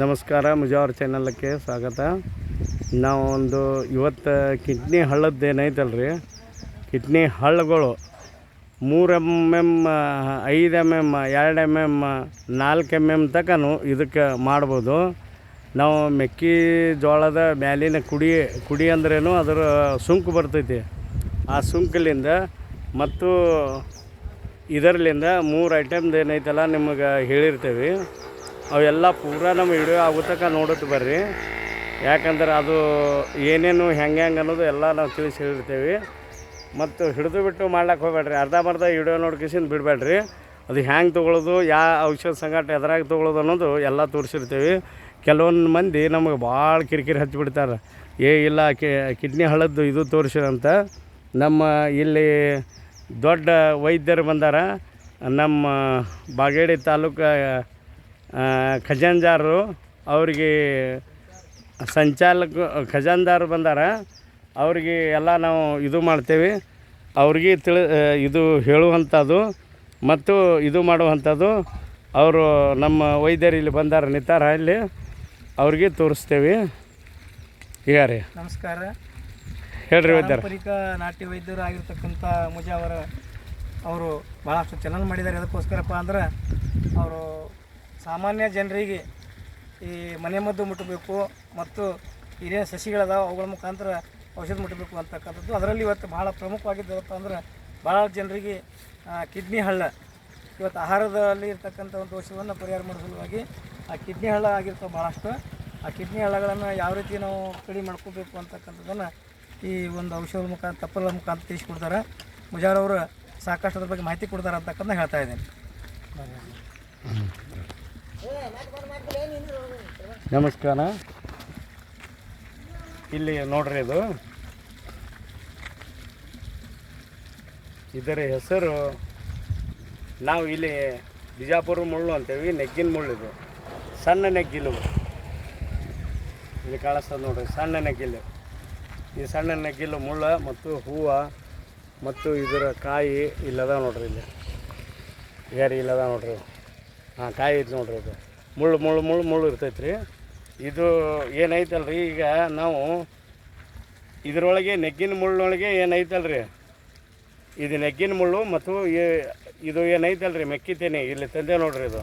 ನಮಸ್ಕಾರ, ಮುಜಾವರ್ ಚಾನಲ್ಗೆ ಸ್ವಾಗತ. ನಾವು ಇವತ್ತು kidney ಹಳ್ಳದ್ದು ಏನೈತಲ್ರಿ, kidney ಹಳ್ಳಗಳು 3 mm, 5 mm, 2 mm, 4 mm ತನಕ ಇದಕ್ಕೆ ಮಾಡ್ಬೋದು. ನಾವು ಮೆಕ್ಕೆಜೋಳದ ಮ್ಯಾಲಿನ ಕುಡಿ ಅಂದ್ರೇನು ಅದರ ಸುಂಕು ಬರ್ತೈತಿ. ಆ ಸುಂಕಲಿಂದ ಮತ್ತು ಇದರಲ್ಲಿಂದ 3 ಐಟಮ್ದು ಏನೈತಲ್ಲ ನಿಮಗೆ ಹೇಳಿರ್ತೇವೆ. ಅವೆಲ್ಲ ಪೂರಾ ನಮ್ಮ ವಿಡಿಯೋ ಆಗುತ್ತಕ ನೋಡುತ್ತೆ ಬರ್ರಿ. ಯಾಕಂದ್ರೆ ಅದು ಏನೇನು ಹೆಂಗೆ ಅನ್ನೋದು ಎಲ್ಲ ನಾವು ತಿಳಿಸಿ ಹೇಳಿರ್ತೇವೆ. ಮತ್ತು ಹಿಡಿದು ಬಿಟ್ಟು ಮಾಡ್ಲಿಕ್ಕೆ ಹೋಗ್ಬೇಡ್ರಿ. ಅರ್ಧಂಬರ್ಧ ವಿಡಿಯೋ ನೋಡ್ಕಿಸಿಂದ ಬಿಡಬೇಡ್ರಿ. ಅದು ಹ್ಯಾಂಗೆ ತೊಗೊಳ್ಳೋದು, ಯಾವ ಔಷಧ ಸಂಗಟ ಎದ್ರಾಗ ತೊಗೊಳ್ಳೋದು ಅನ್ನೋದು ಎಲ್ಲ ತೋರಿಸಿರ್ತೀವಿ. ಕೆಲವೊಂದು ಮಂದಿ ನಮಗೆ ಭಾಳ ಕಿರಿಕಿರಿ ಹಚ್ಚಿಬಿಡ್ತಾರೆ. ಇಲ್ಲ ಕಿಡ್ನಿ ಹಳ್ಳದ್ದು ಇದು ತೋರಿಸಿರಂತ. ನಮ್ಮ ಇಲ್ಲಿ ದೊಡ್ಡ ವೈದ್ಯರು ಬಂದಾರ. ನಮ್ಮ ಬಾಗೇಡಿ ತಾಲೂಕು ಖಜಾನ್ದಾರರು, ಅವರಿಗೆ ಖಜಾನ್ದಾರು ಬಂದಾರ. ಅವ್ರಿಗೆ ಎಲ್ಲ ನಾವು ಇದು ಮಾಡ್ತೇವೆ. ಅವ್ರಿಗೆ ಇದು ಹೇಳುವಂಥದ್ದು ಮತ್ತು ಇದು ಮಾಡುವಂಥದ್ದು. ಅವರು ನಮ್ಮ ವೈದ್ಯರು ಇಲ್ಲಿ ಬಂದಾರ, ನಿಂತಾರ ಇಲ್ಲಿ, ಅವ್ರಿಗೆ ತೋರಿಸ್ತೇವೆ. ಈಗ ರೀ ನಮಸ್ಕಾರ. ಹೇಳ್ರಿ ವೈದ್ಯರು. ಪಾರಂಪರಿಕ ನಾಟ್ಯ ವೈದ್ಯರು ಆಗಿರ್ತಕ್ಕಂಥ ಮುಜಾವರ ಅವರು ಭಾಳಷ್ಟು ಚಾನಲ್ ಮಾಡಿದ್ದಾರೆ. ಅದಕ್ಕೋಸ್ಕರಪ್ಪ ಅಂದ್ರೆ ಅವರು ಸಾಮಾನ್ಯ ಜನರಿಗೆ ಈ ಮನೆ ಮದ್ದು ಮುಟ್ಟಬೇಕು ಮತ್ತು ಹಿರಿಯ ಸಸಿಗಳದಾವ ಅವುಗಳ ಮುಖಾಂತರ ಔಷಧ ಮುಟ್ಟಬೇಕು ಅಂತಕ್ಕಂಥದ್ದು. ಅದರಲ್ಲಿ ಇವತ್ತು ಭಾಳ ಪ್ರಮುಖವಾಗಿದ್ದಪ್ಪ ಅಂದ್ರೆ ಭಾಳ ಜನರಿಗೆ ಕಿಡ್ನಿ ಹಳ್ಳ ಇವತ್ತು ಆಹಾರದಲ್ಲಿ ಇರ್ತಕ್ಕಂಥ ಒಂದು ದೋಷವನ್ನು ಪರಿಹಾರ ಮಾಡೋ ಸಲುವಾಗಿ ಆ ಕಿಡ್ನಿ ಹಳ್ಳ ಆಗಿರ್ತಾವೆ ಭಾಳಷ್ಟು. ಆ ಕಿಡ್ನಿ ಹಳ್ಳಗಳನ್ನು ಯಾವ ರೀತಿ ನಾವು ಕಡಿಮೆ ಮಾಡ್ಕೋಬೇಕು ಅಂತಕ್ಕಂಥದ್ದನ್ನು ಈ ಒಂದು ಔಷಧದ ಮುಖಾಂತರ ತಪ್ಪಲ ಮುಖಾಂತರ ತಿಳಿಸ್ಕೊಡ್ತಾರೆ. ಮುಜಾರ್ ಅವರು ಸಾಕಷ್ಟು ಅದ್ರ ಬಗ್ಗೆ ಮಾಹಿತಿ ಕೊಡ್ತಾರೆ ಅಂತಕ್ಕಂಥ ಹೇಳ್ತಾ ಇದ್ದೀನಿ. ನಮಸ್ಕಾರ. ಇಲ್ಲಿ ನೋಡ್ರಿ, ಇದರ ಹೆಸರು ನಾವು ಇಲ್ಲಿ ಬಿಜಾಪುರ ಮುಳ್ಳು ಅಂತೇವಿ. ನೆಗ್ಗಿನ ಮುಳ್ಳು ಇದು, ಸಣ್ಣ ನೆಗ್ಗಿಲು. ಇಲ್ಲಿ ಕಾಣಿಸ್ತದೆ ನೋಡ್ರಿ, ಸಣ್ಣ ನೆಗ್ಗಿಲು. ಈ ಸಣ್ಣ ನೆಗ್ಗಿಲು ಮುಳ್ಳು ಮತ್ತು ಹೂವು ಮತ್ತು ಇದರ ಕಾಯಿ ಇಲ್ಲದ ನೋಡ್ರಿ. ಇಲ್ಲಿ ಯಾರಿ ಇಲ್ಲದ ನೋಡ್ರಿ. ಹಾಂ, ಕಾಯಿ ಐತೆ ನೋಡ್ರಿ. ಇದು ಮುಳ್ಳು ಇರ್ತೈತೆ ರೀ. ಇದು ಏನೈತಲ್ರಿ, ಈಗ ನಾವು ಇದರೊಳಗೆ ನೆಗ್ಗಿನ ಮುಳ್ಳೊಳಗೆ ಏನೈತಲ್ರಿ, ಇದು ನೆಗ್ಗಿನ ಮುಳ್ಳು ಮತ್ತು ಇದು ಏನೈತಲ್ರಿ ಮೆಕ್ಕಿತೇನೆ. ಇಲ್ಲಿ ತಂದೆ ನೋಡ್ರಿ, ಇದು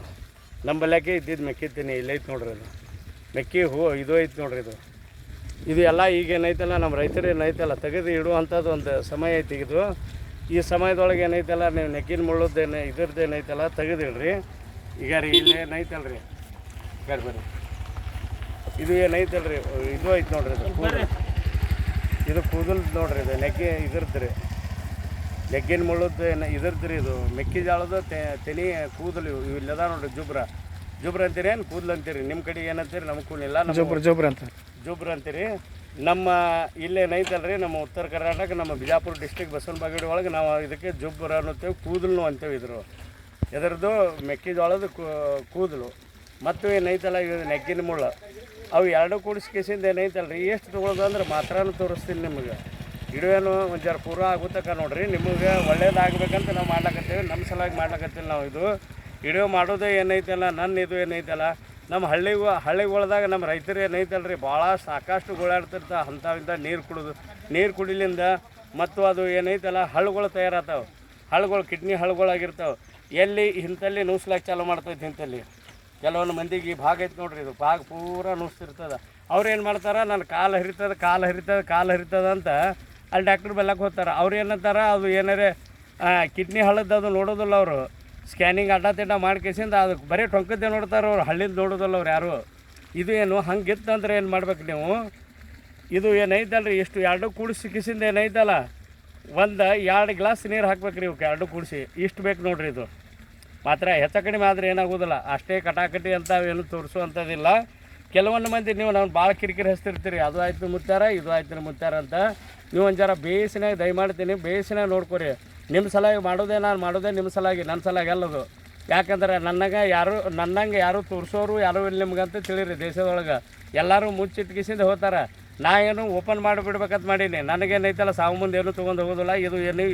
ನಂಬಲ್ಯಾಕೆ ಇದ್ದಿದ್ದು ಮೆಕ್ಕಿತೇನೆ. ಇಲ್ಲಿ ಐತೆ ನೋಡ್ರಿ, ಇದು ಮೆಕ್ಕಿ ಹೂವು ಇದು ಐತೆ ನೋಡ್ರಿ. ಇದು ಎಲ್ಲ ಈಗ ಏನೈತಲ್ಲ ನಮ್ಮ ರೈತರು ಏನೈತಲ್ಲ ತೆಗೆದು ಇಡುವಂಥದ್ದು ಒಂದು ಸಮಯ ಐತಿ. ಇದು ಈ ಸಮಯದೊಳಗೆ ಏನೈತಲ್ಲ ನೀವು ನೆಗ್ಗಿನ ಮುಳ್ಳದ್ದೇನೆ ಇದ್ರದ್ದು ಏನೈತಲ್ಲ ತೆಗೆದಿಡ್ರಿ. ಈಗ ರೀ ಇಲ್ಲಿ ಏನೈತಲ್ರಿ, ಬರ್ರಿ, ಇದು ಏನೈತಲ್ರಿ, ಇದು ಐತೆ ನೋಡ್ರಿ. ಇದು ಕೂದಲು ನೋಡ್ರಿ. ಇದು ಇದ್ರದ್ದು ರೀ, ನೆಗ್ಗಿನ ಮುಳ್ಳದ್ದು ಇದ್ರದ್ದು ರೀ. ಇದು ಮೆಕ್ಕೆಜೋಳದ ತೆನಿ ಕೂದಲು ಇಲ್ಲದ ನೋಡ್ರಿ. ಜುಬ್ರ ಅಂತೀರಿ, ಏನು ಕೂದಲು ಅಂತೀರಿ? ನಿಮ್ಮ ಕಡೆ ಏನಂತೀರಿ? ನಮ್ಮ ಕೂಲಿಲ್ಲ, ಜುಬ್ರ ಅಂತೀರಿ. ನಮ್ಮ ಇಲ್ಲೇನೈತಲ್ರಿ, ನಮ್ಮ ಉತ್ತರ ಕರ್ನಾಟಕ, ನಮ್ಮ ಬಿಜಾಪುರ ಡಿಸ್ಟಿಕ್ ಬಸವನ ಬಾಗೇಡಿ ಒಳಗೆ ನಾವು ಇದಕ್ಕೆ ಜುಬ್ರ ಅನ್ನುತ್ತೇವೆ, ಕೂದಲು ಅಂತೇವೆ. ಇದರದ್ದು ಮೆಕ್ಕೆಜೋಳದ ಕೂದಲು ಮತ್ತು ಏನೈತಲ್ಲ ಇದು ನೆಗ್ಗಿನ ಮುಳ್ಳು. ಅವು ಎರಡು ಕೂಡಿಸ್ಕೇಸಿಂದ ಏನೈತಲ್ರಿ, ಎಷ್ಟು ತೊಗೊಳೋದು ಅಂದ್ರೆ ಮಾತ್ರನೂ ತೋರಿಸ್ತೀನಿ ನಿಮಗೆ. ವಿಡಿಯೋನು ಒಂದು ಜರ ಪೂರ ಆಗುತ್ತಕ ನೋಡ್ರಿ. ನಿಮಗೆ ಒಳ್ಳೇದಾಗಬೇಕಂತ ನಾವು ಮಾಡ್ಲಕತ್ತೇವೆ, ನಮ್ಮ ಸಲುವಾಗಿ ಮಾಡ್ಲಕತ್ತಿಲ್ಲ ನಾವು. ಇದು ವಿಡಿಯೋ ಮಾಡೋದು ಏನೈತಲ್ಲ, ಇದು ಏನೈತಲ್ಲ ನಮ್ಮ ಹಳ್ಳಿಗಳದಾಗ ನಮ್ಮ ರೈತರು ಏನೈತಲ್ರಿ ಭಾಳ ಸಾಕಷ್ಟು ಗೋಳಾಡ್ತಿರ್ತ ಅಂಥವಿಂದ ನೀರು ಕುಡಿಲಿಂದ ಮತ್ತು ಅದು ಏನೈತಲ್ಲ ಹಳ್ಳುಗಳು ತಯಾರಾಗ್ತಾವೆ. ಹಳ್ಳುಗಳು ಕಿಡ್ನಿ ಹಳ್ಳುಗಳಾಗಿರ್ತಾವೆ. ಎಲ್ಲಿ ಇಂಥಲ್ಲಿ ನುಸ್ಲಾಕ್ ಚಾಲು ಮಾಡ್ತೈತೆ. ಇಂಥಲ್ಲಿ ಕೆಲವೊಂದು ಮಂದಿಗೆ ಈ ಭಾಗ ಐತೆ ನೋಡ್ರಿ, ಇದು ಭಾಗ ಪೂರ ನುಸ್ತಿರ್ತದೆ. ಅವ್ರು ಏನು ಮಾಡ್ತಾರೆ, ನನ್ನ ಕಾಲು ಹರಿತದ ಅಂತ ಅಲ್ಲಿ ಡಾಕ್ಟ್ರ್ ಬೆಲ್ಲಕ್ಕೆ ಹೋಗ್ತಾರೆ. ಅವ್ರು ಏನಂತಾರೆ, ಅದು ಏನಾರೇ ಕಿಡ್ನಿ ಹಳ್ಳದ್ದು ಅದು ನೋಡೋದಿಲ್ಲ. ಅವರು ಸ್ಕ್ಯಾನಿಂಗ್ ಅಡ್ಡ ಮಾಡ್ಕೇಸಿಂದ ಅದು ಬರೀ ಟೊಂಕದ್ದೇ ನೋಡ್ತಾರೆ. ಅವ್ರು ಹಳ್ಳಿದ್ದು ನೋಡೋದಿಲ್ಲ ಅವ್ರು ಯಾರು. ಇದು ಏನು ಹಂಗಿತ್ತಂದ್ರೆ ಏನು ಮಾಡ್ಬೇಕು ನೀವು, ಇದು ಏನೈತಲ್ರಿ ಇಷ್ಟು ಎರಡು ಕೂಡಿಸಿ ಕಿಸಿಂದ ಏನೈತಲ್ಲ 2 ಗ್ಲಾಸ್ ನೀರು ಹಾಕ್ಬೇಕ್ರಿ. ಇವಕ್ಕೆ ಎರಡು ಕೂಡಿಸಿ ಇಷ್ಟು ಬೇಕು ನೋಡ್ರಿ. ಇದು ಮಾತ್ರ ಹೆಚ್ಚು ಕಡಿಮೆ ಆದರೆ ಏನಾಗೋದಿಲ್ಲ. ಅಷ್ಟೇ ಕಟಾಕಟಿ ಅಂತ ಏನು ತೋರಿಸುವಂಥದ್ದಿಲ್ಲ. ಕೆಲವೊಂದು ಮಂದಿ ನೀವು ನಾನು ಭಾಳ ಕಿರಿಕಿರಿ ಹಚ್ತಿರ್ತೀರಿ, ಅದು ಆಯ್ತು ಮುತ್ತಾರ, ಇದು ಆಯ್ತು ಮುತ್ತಾರ ಅಂತ. ನೀವು ಒಂದು ಜರ ಬೇಸಿನಾಗ ದಯಮಾಡ್ತೀನಿ, ಬೇಸಿನಾಗ ನೋಡ್ಕೊರಿ. ನಿಮ್ಮ ಸಲಾಗಿ ನಾನು ಮಾಡೋದೇ ನಿಮ್ಮ ಸಲಾಗಿ, ನನ್ನ ಸಲಾಗಿ ಅಲ್ಲದು. ಯಾಕಂದ್ರೆ ನನ್ನಂಗೆ ಯಾರು ತೋರಿಸೋರು ಯಾರು ಇಲ್ಲಿ ನಿಮ್ಗಂತ ತಿಳಿರಿ. ದೇಶದೊಳಗೆ ಎಲ್ಲರೂ ಮುಚ್ಚಿಟ್ಕಿಸಿಂದ ಹೋಗ್ತಾರೆ. ನಾ ಏನು ಓಪನ್ ಮಾಡಿಬಿಡ್ಬೇಕಂತ ಮಾಡೀನಿ. ನನಗೇನೈತಲ್ಲ ಸಾವು ಮುಂದೆ ಏನು ತೊಗೊಂಡು ಹೋಗೋದಿಲ್ಲ. ಇದು ಏನು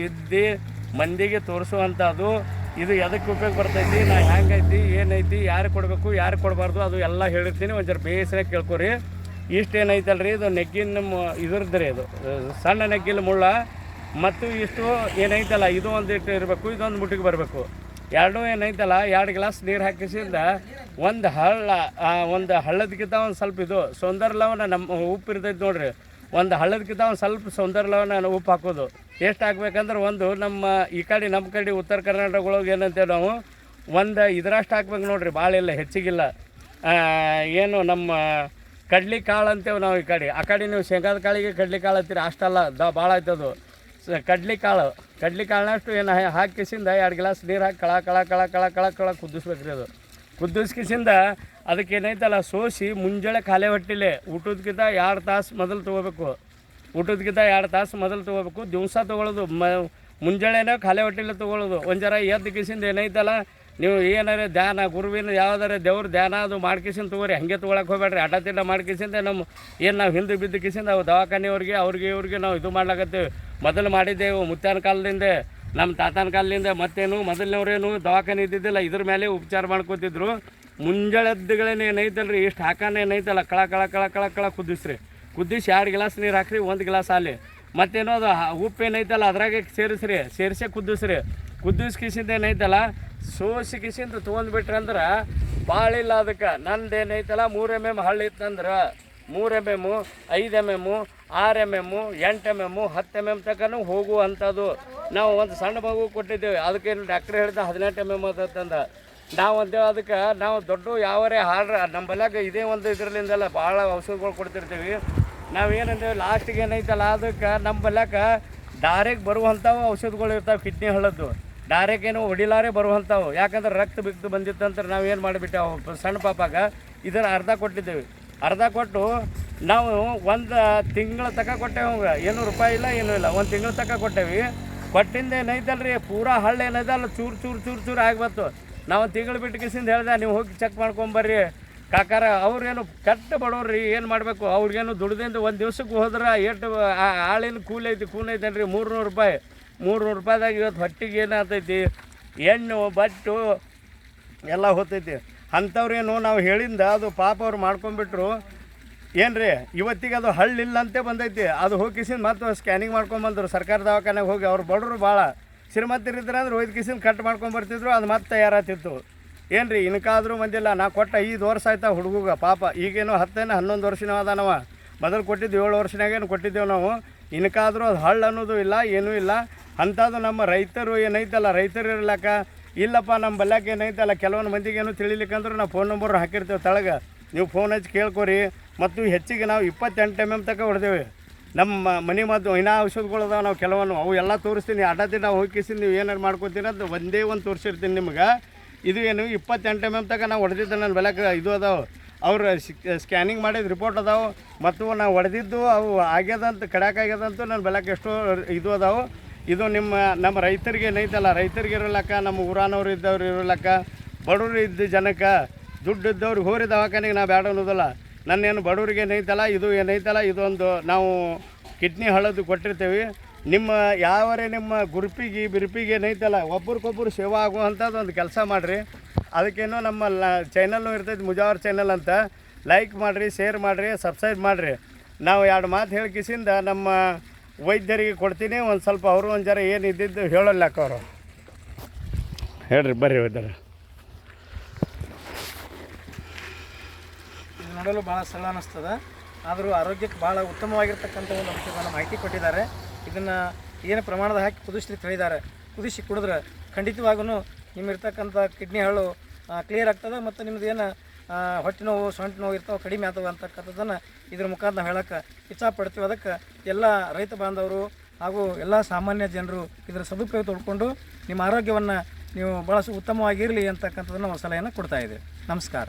ಮಂದಿಗೆ ತೋರಿಸುವಂಥದ್ದು ಇದು ಎದಕ್ಕೆ ಉಪಯೋಗ ಬರ್ತೈತಿ, ನಾ ಹೆಂಗೈತಿ ಏನೈತಿ, ಯಾರು ಕೊಡಬೇಕು ಯಾರು ಕೊಡಬಾರ್ದು ಅದು ಎಲ್ಲ ಹೇಳಿರ್ತೀನಿ. ಒಂದು ಜರ ಬೇಸರ ಕೇಳ್ಕೊರಿ. ಇಷ್ಟು ಏನೈತಲ್ಲ ರೀ, ಇದು ನೆಗ್ಗಿನ ಇದ್ರದ್ದು ರೀ, ಇದು ಸಣ್ಣ ನೆಗ್ಗಿನ ಮುಳ್ಳ ಮತ್ತು ಇಷ್ಟು ಏನೈತಲ್ಲ ಇದು ಒಂದಿಟ್ಟು ಇರಬೇಕು, ಇದೊಂದು ಮುಟ್ಟಿಗೆ ಬರಬೇಕು. ಎರಡೂ ಏನೈತಲ್ಲ 2 ಗ್ಲಾಸ್ ನೀರು ಹಾಕಿಸಿಂದ ಒಂದು ಹಳ್ಳದಕ್ಕಿಂತ ಒಂದು ಸ್ವಲ್ಪ ಇದು ಸೌಂದರ್ಯ ಲವಣ ನಮ್ಮ ಉಪ್ಪು ಇರ್ತೈತೆ ನೋಡ್ರಿ, ಒಂದು ಹಳ್ಳದಕ್ಕಿಂತ ಒಂದು ಸ್ವಲ್ಪ ಸೌಂದರ್ಯ ಲವಣ ಉಪ್ಪು ಹಾಕೋದು. ಎಷ್ಟು ಹಾಕ್ಬೇಕಂದ್ರೆ ಒಂದು ನಮ್ಮ ಈ ಕಡೆ ನಮ್ಮ ಕಡೆ ಉತ್ತರ ಕರ್ನಾಟಕ ಒಳಗೆ ಏನಂತೇವೆ ನಾವು ಒಂದು ಇದರಷ್ಟು ಹಾಕ್ಬೇಕು ನೋಡ್ರಿ, ಭಾಳ ಇಲ್ಲ ಹೆಚ್ಚಿಗಿಲ್ಲ. ಏನು ನಮ್ಮ ಕಡ್ಲಿ ಕಾಳು ಅಂತೇವೆ ನಾವು ಈ ಕಡೆ, ಆ ಕಡೆ ನೀವು ಶೇಂಗಾದ ಕಾಳಿಗೆ ಕಡ್ಲಿ ಕಾಳು ಅಂತೀರಿ, ಅಷ್ಟಲ್ಲ ಭಾಳ ಆಯ್ತದು. ಕಡ್ಲಿ ಕಾಳನ್ನಷ್ಟು ಏನು ಹಾಕಿಸಿಂದ 2 ಗ್ಲಾಸ್ ನೀರು ಹಾಕಿ ಕಳ ಕುದಿಸ್ಬೇಕು ರೀ. ಅದು ಕುದಿಸ್ಕಿಸಿಂದ ಅದಕ್ಕೆ ಏನೈತಲ್ಲ ಸೋಸಿ ಮುಂಜಾನೆ ಖಾಲಿ ಹೊಟ್ಟಿಲೆ ಊಟದಕ್ಕಿಂತ 2 ತಾಸು ಮೊದಲು ತೊಗೋಬೇಕು. ದಿವಸ ತೊಗೊಳ್ಳೋದು ಮುಂಜಾನೆನೇ ಖಾಲಿ ಹೊಟ್ಟಿಲೆ ತೊಗೊಳ್ಳೋದು. ಒಂದು ಜರ ಎದ್ದು ಕಿಸಿಂದ ಏನೈತಲ್ಲ ನೀವು ಏನಾರ ಧ್ಯಾನ ಗುರುವಿನ ಯಾವುದಾರ ದೇವ್ರ ಧ್ಯಾನ ಅದು ಮಾಡ್ಕಿಸಿಂದ ತೊಗೋರಿ, ಹಾಗೆ ತೊಗೊಳಕ್ಕೆ ಹೋಗ್ಬೇಡ್ರಿ. ಅಡ್ಡ ತಿಡ್ಡ ಮಾಡ್ಕಿಸಿಂದ ನಾವು ಹಿಂದೆ ಬಿದ್ದು ಕಿಸಿಂದ ಅವು ದವಾಖಾನೆಯವ್ರಿಗೆ ಇವ್ರಿಗೆ ನಾವು ಇದು ಮಾಡ್ಲಾಕತ್ತೀವಿ. ಮೊದಲು ಮಾಡಿದ್ದೆವು ಮುತ್ತಾನ ಕಾಲದಿಂದ, ನಮ್ಮ ತಾತನ ಕಾಲದಿಂದ. ಮತ್ತೇನು ಮೊದಲನೇವ್ರೇನು ದವಾಖಾನೆ ಇದ್ದಿದ್ದಿಲ್ಲ, ಇದ್ರ ಮೇಲೆ ಉಪಚಾರ ಮಾಡ್ಕೋತಿದ್ರು. ಮುಂಜಾನೆದ್ದುಗಳೇನು ಏನೈತಲ್ಲ ರೀ, ಇಷ್ಟು ಹಾಕಾನೆ ಏನೈತಲ್ಲ ಕಳ ಕುದಿಸ್ರಿ. ಕುದಿಸಿ 2 ಗ್ಲಾಸ್ ನೀರು ಹಾಕ್ರಿ, 1 ಗ್ಲಾಸ್ ಹಾಲಿ. ಮತ್ತೇನೋ ಅದು ಉಪ್ಪು ಏನೈತಲ್ಲ ಅದ್ರಾಗೆ ಸೇರಿಸಿ ಕುದಿಸ್ಕಿಸಿಂದ ಏನೈತಲ್ಲ ಸೋಸಿ ಕಿಸಿಂದ ತೊಗೊಂಡ್ಬಿಟ್ರಿ ಅಂದ್ರೆ ಭಾಳ ಇಲ್ಲ. ಅದಕ್ಕೆ ನಂದು ಏನೈತಲ್ಲ 3 mm ಹಳ್ಳಿ ಇತ್ತಂದ್ರೆ 3 mm, 5 mm, 6 mm, 8 mm, 10 mm ತನಕ ಹೋಗುವಂಥದ್ದು. ನಾವು ಒಂದು ಸಣ್ಣ ಮಗು ಕೊಟ್ಟಿದ್ದೇವೆ, ಅದಕ್ಕೇನು ಡಾಕ್ಟ್ರ್ ಹೇಳಿದ 18 mm ಅಂತಂದ. ನಾವು ಅಂತೇವೆ ಅದಕ್ಕೆ ನಾವು ದೊಡ್ಡ ಯಾವರೇ ಹಾಡ್ರ ನಮ್ಮ ಬಲ್ಯಾಗ ಇದೇ ಒಂದು ಇದರಲ್ಲಿಂದೆಲ್ಲ ಭಾಳ ಔಷಧಿಗಳು ಕೊಡ್ತಿರ್ತೀವಿ. ನಾವೇನಂದೇವೆ ಲಾಸ್ಟಿಗೆ ಏನೈತಲ್ಲ ಅದಕ್ಕೆ ನಮ್ಮ ಬಲ್ಯಾಕ ಡಾರೆಗೆ ಬರುವಂಥವು ಔಷಧಿಗಳು ಇರ್ತಾವೆ. ಕಿಡ್ನಿ ಹಳ್ಳದ್ದು ಡಾರೆಗೆ ಏನು ಹೊಡಿಲಾರೆ ಬರುವಂಥವು. ಯಾಕಂದ್ರೆ ರಕ್ತ ಬಿದ್ದು ಬಂದಿತ್ತಂದ್ರೆ ನಾವು ಏನು ಮಾಡಿಬಿಟ್ಟೆವು ಸಣ್ಣ ಪಾಪಾಗ ಇದರ ಅರ್ಧ ಕೊಟ್ಟಿದ್ದೇವೆ. ಅರ್ಧ ಕೊಟ್ಟು ನಾವು 1 ತಿಂಗಳ ತನಕ ಕೊಟ್ಟೇವೆ. ಏನೂ ರೂಪಾಯಿ ಇಲ್ಲ ಏನೂ ಇಲ್ಲ, 1 ತಿಂಗಳ ತನಕ ಕೊಟ್ಟೇವಿ. ಕೊಟ್ಟಿಂದ ಏನೈತಲ್ಲ ರೀ ಪೂರಾ ಹಳ್ಳಿ ಏನೈತಲ್ಲ ಚೂರು ಆಗ್ಬತ್ತು. ನಾವು 1 ತಿಂಗಳು ಬಿಟ್ಟು ಕಿಸಿಂದ ಹೇಳ್ದೆ ನೀವು ಹೋಗಿ ಚೆಕ್ ಮಾಡ್ಕೊಂಬರ್ರಿ ಕಾಕಾರ. ಅವ್ರೇನು ಕೆಟ್ಟ ಬಡವ್ರಿ, ಏನು ಮಾಡಬೇಕು ಅವ್ರಿಗೇನು ದುಡ್ದಿಂದ 1 ದಿವ್ಸಕ್ಕೆ ಹೋದ್ರೆ ಎಷ್ಟು ಆಳಿನ ಕೂಲಿ ಐತೇನ್ರಿ 300 ರೂಪಾಯಿ. 300 ರೂಪಾಯಿದಾಗ ಇವತ್ತು ಹೊಟ್ಟಿಗೆ ಏನಾಗ್ತೈತಿ, ಎಣ್ಣೆ ಬಟ್ಟು ಎಲ್ಲ ಹೋಗ್ತೈತಿ. ಅಂಥವ್ರೇನು ನಾವು ಹೇಳಿಂದ ಅದು ಪಾಪ ಅವ್ರು ಮಾಡ್ಕೊಂಬಿಟ್ರು. ಏನು ರೀ ಇವತ್ತಿಗೆ ಅದು ಹಳ್ಳಿಲ್ಲಂತೆ ಬಂದೈತಿ. ಅದು ಹೋಗಿಸಿಂದ ಮತ್ತು ಸ್ಕ್ಯಾನಿಂಗ್ ಮಾಡ್ಕೊಂಬಂದ್ರು ಸರ್ಕಾರ ದವಾಖಾನೆಗೆ ಹೋಗಿ. ಅವ್ರು ಬಡವರು ಭಾಳ ಶ್ರೀಮಂತರಿದ್ರೆ ಅಂದ್ರೆ ಒಯ್ದು ಕಿಸಿಂದ ಕಟ್ ಮಾಡ್ಕೊಂಬರ್ತಿದ್ರು, ಅದು ಮತ್ತೆ ತಯಾರಾಗ್ತಿತ್ತು. ಏನು ರೀ ಇನ್ಕಾದ್ರೂ ಮಂದಿಲ್ಲ. ನಾ ಕೊಟ್ಟ 5 ವರ್ಷ ಆಯ್ತಾ ಹುಡುಗ ಪಾಪ. ಈಗೇನು 10-11 ವರ್ಷನೂ ಅದಾನವ. ಮೊದಲು ಕೊಟ್ಟಿದ್ದು 7 ವರ್ಷನಾಗೇನು ಕೊಟ್ಟಿದ್ದೇವೆ ನಾವು. ಇನ್ಕಾದ್ರೂ ಅದು ಹಳ್ಳು ಅನ್ನೋದು ಇಲ್ಲ, ಏನೂ ಇಲ್ಲ. ಅಂಥದ್ದು ನಮ್ಮ ರೈತರು ಏನೈತಲ್ಲ, ರೈತರು ಇರ್ಲಕ್ಕ ಇಲ್ಲಪ್ಪ ನಮ್ಮ ಬಲ್ಯಾಕ ಏನೈತಲ್ಲ ಕೆಲವೊಂದು ಮಂದಿಗೇನು ತಿಳಿಲಿಕ್ಕಂದ್ರೆ ನಾವು ಫೋನ್ ನಂಬರ್ ಹಾಕಿರ್ತೇವೆ ತೆಳಗೆ, ನೀವು ಫೋನ್ ಹಚ್ಚಿ ಕೇಳ್ಕೊರಿ. ಮತ್ತು ಹೆಚ್ಚಿಗೆ ನಾವು 28 mm ತನಕ ಹೊಡೆದೇವೆ. ನಮ್ಮ ಮನೆ ಮದ್ದು ಇನ್ನೂ ಔಷಧಿಗಳು ಅದಾವೆ ನಾವು ಕೆಲವೊಂದು, ಅವು ಎಲ್ಲ ತೋರಿಸ್ತೀನಿ. ಅಡ್ಡದಿನ ನಾವು ಹೋಗಿಸಿ ನೀವು ಏನಾರು ಮಾಡ್ಕೊತೀನಿ ಅಂತ ಒಂದೇ ಒಂದು ತೋರಿಸಿರ್ತೀನಿ ನಿಮ್ಗೆ. ಇದು ಏನು 28 mm ತನಕ ನಾವು ಹೊಡೆದಿದ್ದೆ ನನ್ನ ಬೆಳಕ್ಕೆ ಇದು ಅದಾವೆ. ಅವ್ರು ಸ್ಕ್ಯಾನಿಂಗ್ ಮಾಡಿದ ರಿಪೋರ್ಟ್ ಅದಾವೆ. ಮತ್ತು ನಾವು ಹೊಡೆದಿದ್ದು ಅವು ಆಗ್ಯದಂತ ಕಡ್ಯಾಕಾಗ್ಯದಂತೂ ನನ್ನ ಬೆಳಕ್ಕೆ ಎಷ್ಟೋ ಇದು ಅದಾವೆ. ಇದು ನಮ್ಮ ರೈತರಿಗೆ ಏನೈತಲ್ಲ, ರೈತರಿಗೆ ಇರಲಕ್ಕ, ನಮ್ಮ ಊರಾನವ್ರು ಇದ್ದವ್ರು ಇರಲಕ್ಕ, ಬಡವರು ಇದ್ದ ಜನಕ್ಕೆ ದುಡ್ಡು ಇದ್ದವ್ರಿಗೆ ಹೋರಿ ದವಾಖಾನೆಗೆ ನಾವು ಬೇಡ ಅನ್ನೋದಲ್ಲ. ನನ್ನೇನು ಬಡವರಿಗೆ ಏನೈತಲ್ಲ ಇದು ಏನೈತಲ್ಲ ಇದೊಂದು ನಾವು ಕಿಡ್ನಿ ಹಳದು ಕೊಟ್ಟಿರ್ತೀವಿ. ನಿಮ್ಮ ಬಿರುಪಿಗೆ ಏನೈತಲ್ಲ ಒಬ್ರಿಗೊಬ್ಬರು ಸೇವಾ ಆಗುವಂಥದ್ದು ಒಂದು ಕೆಲಸ ಮಾಡಿರಿ. ಅದಕ್ಕೇನೋ ನಮ್ಮ ಚಾನಲ್ನು ಇರ್ತೈತೆ ಮುಜಾವರ್ ಚಾನಲ್ ಅಂತ. ಲೈಕ್ ಮಾಡಿರಿ, ಶೇರ್ ಮಾಡಿರಿ, ಸಬ್ಸ್ಕ್ರೈಬ್ ಮಾಡಿರಿ. ನಾವು 2 ಮಾತು ಹೇಳಿಕಿಸಿಂದ ನಮ್ಮ ವೈದ್ಯರಿಗೆ ಕೊಡ್ತೀನಿ. ಒಂದು ಸ್ವಲ್ಪ ಅವರು ಒಂದು ಜರ ಏನು ಇದ್ದಿದ್ದು ಹೇಳೋಲ್ಲಕ್ಕ ಅವರು ಹೇಳ್ರಿ. ಬರ್ರಿ ವೈದ್ಯರು. ಇದು ನೋಡಲು ಭಾಳ ಸರಳ ಅನ್ನಿಸ್ತದೆ, ಆದರೂ ಆರೋಗ್ಯಕ್ಕೆ ಭಾಳ ಉತ್ತಮವಾಗಿರ್ತಕ್ಕಂಥ ಒಂದು ಅಂಶಗಳನ್ನು ಮಾಹಿತಿ ಕೊಟ್ಟಿದ್ದಾರೆ. ಇದನ್ನು ಏನು ಪ್ರಮಾಣದ ಹಾಕಿ ಕುದಿಸ್ಲಿಕ್ಕೆ ಹೇಳಿದ್ದಾರೆ. ಕುದಿಸಿ ಕುಡಿದ್ರೆ ಖಂಡಿತವಾಗೂ ನಿಮ್ಮಿರ್ತಕ್ಕಂಥ ಕಿಡ್ನಿ ಹಳ್ಳು ಕ್ಲಿಯರ್ ಆಗ್ತದೆ. ಮತ್ತು ನಿಮ್ಮದು ಏನು ಹೊಟ್ಟೆ ನೋವು ಸೊಂಟ ನೋವು ಇರ್ತಾವೆ ಕಡಿಮೆ ಆಗ್ತವೆ ಅಂತಕ್ಕಂಥದ್ದನ್ನು ಇದ್ರ ಮುಖಾಂತರ ಹೇಳೋಕ್ಕೆ ಇಚ್ಛಾಪಡ್ತೀವಿ. ಅದಕ್ಕೆ ಎಲ್ಲ ರೈತ ಬಾಂಧವರು ಹಾಗೂ ಎಲ್ಲ ಸಾಮಾನ್ಯ ಜನರು ಇದರ ಸದುಪಯೋಗ ತೊಡ್ಕೊಂಡು ನಿಮ್ಮ ಆರೋಗ್ಯವನ್ನು ನೀವು ಭಾಳ ಉತ್ತಮವಾಗಿರಲಿ ಅಂತಕ್ಕಂಥದ್ದನ್ನು ಒಂದು ಸಲಹೆಯನ್ನು ಕೊಡ್ತಾಯಿದೆ. ನಮಸ್ಕಾರ.